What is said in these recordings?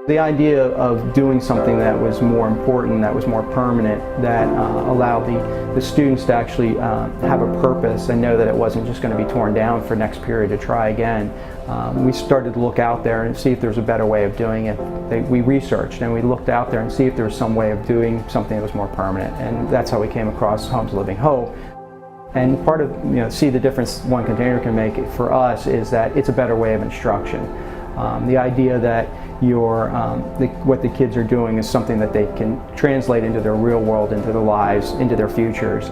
The idea of doing something that was more important, that was more permanent, that allowed the students to actually have a purpose and know that it wasn't just going to be torn down for next period to try again. We started to look out there and see if there was a better way of doing it. We researched and we looked out there and see if there was some way of doing something that was more permanent, and that's how we came across Homes of Living Hope. And part of, see the difference one container can make for us is that it's a better way of instruction. The idea that what the kids are doing is something that they can translate into their real world, into their lives, into their futures.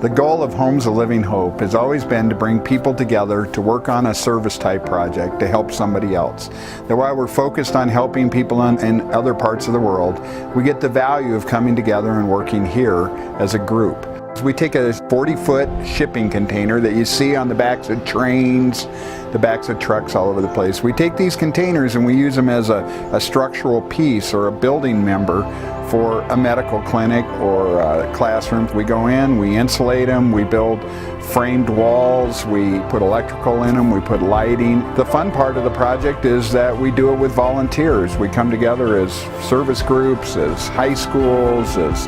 The goal of Homes of Living Hope has always been to bring people together to work on a service type project to help somebody else. That while we're focused on helping people in other parts of the world, we get the value of coming together and working here as a group. We take a 40-foot shipping container that you see on the backs of trains, the backs of trucks all over the place. We take these containers and we use them as a structural piece or a building member for a medical clinic or a classroom. We go in, we insulate them, we build framed walls, we put electrical in them, we put lighting. The fun part of the project is that we do it with volunteers. We come together as service groups, as high schools, as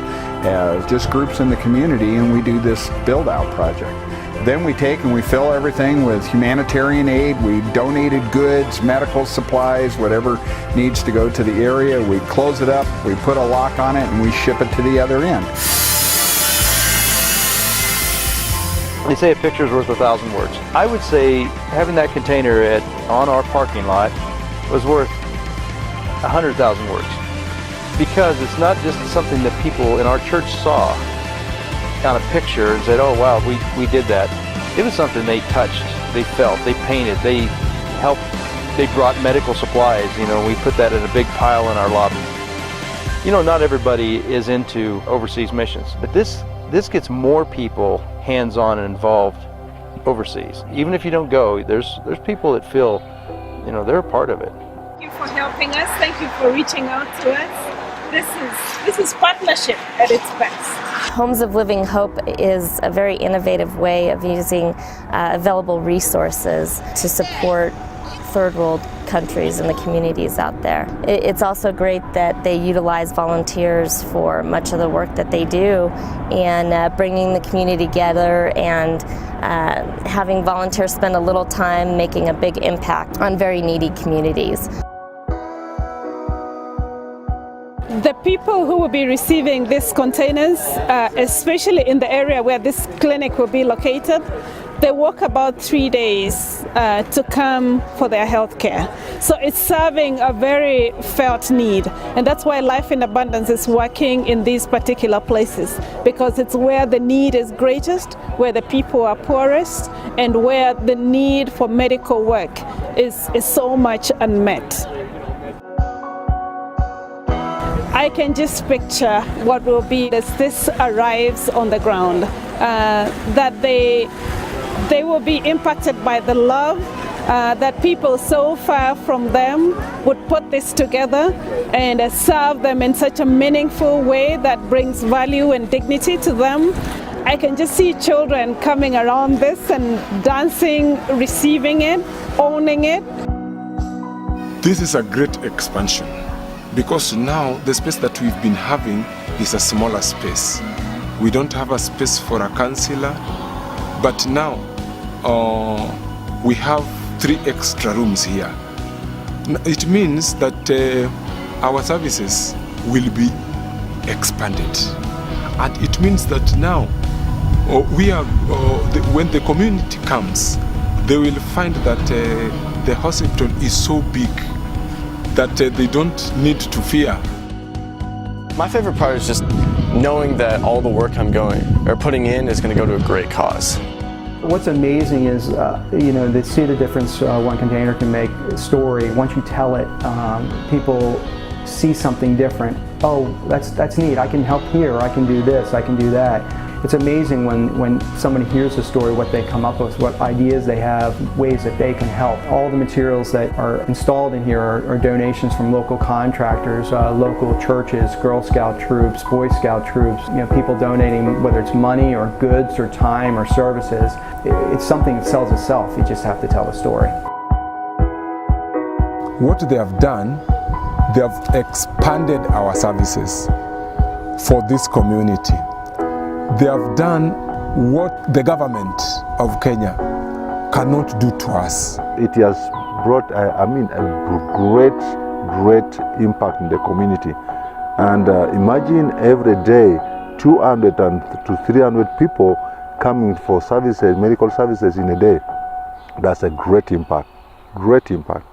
just groups in the community, and we do this build-out project. Then we take and we fill everything with humanitarian aid. We donated goods, medical supplies, whatever needs to go to the area. We close it up, we put a lock on it, and we ship it to the other end. They say a picture's worth 1,000 words. I would say having that container on our parking lot was worth 100,000 words. Because it's not just something that people in our church saw on a picture and said, oh wow, we did that. It was something they touched, they felt, they painted, they helped, they brought medical supplies. We put that in a big pile in our lobby. Not everybody is into overseas missions, but this gets more people hands-on and involved overseas. Even if you don't go, there's people that feel, they're a part of it. Thank you for helping us. Thank you for reaching out to us. This is partnership at its best. Homes of Living Hope is a very innovative way of using available resources to support third world countries and the communities out there. It's also great that they utilize volunteers for much of the work that they do, and bringing the community together and having volunteers spend a little time making a big impact on very needy communities. The people who will be receiving these containers, especially in the area where this clinic will be located, they walk about 3 days to come for their health care. So it's serving a very felt need, and that's why Life in Abundance is working in these particular places, because it's where the need is greatest, where the people are poorest, and where the need for medical work is so much unmet. I can just picture what will be as this arrives on the ground, that they will be impacted by the love that people so far from them would put this together and serve them in such a meaningful way that brings value and dignity to them. I can just see children coming around this and dancing, receiving it, owning it. This is a great expansion, because now the space that we've been having is a smaller space. We don't have a space for a counselor, but now we have 3 extra rooms here. It means that our services will be expanded, and it means that now when the community comes, they will find that the hospital is so big that they don't need to fear. My favorite part is just knowing that all the work I'm putting in is going to go to a great cause. What's amazing is, to see the difference one container can make a story. Once you tell it, people see something different. Oh, that's neat. I can help here. I can do this. I can do that. It's amazing when somebody hears the story, what they come up with, what ideas they have, ways that they can help. All the materials that are installed in here are donations from local contractors, local churches, Girl Scout troops, Boy Scout troops, people donating, whether it's money or goods or time or services. It's something that sells itself. You just have to tell the story. What they have done they have expanded our services for this community. They have done what the government of Kenya cannot do to us. It has brought, a great impact in the community. And imagine every day 200 to 300 people coming for services, medical services in a day. That's a great impact, great impact.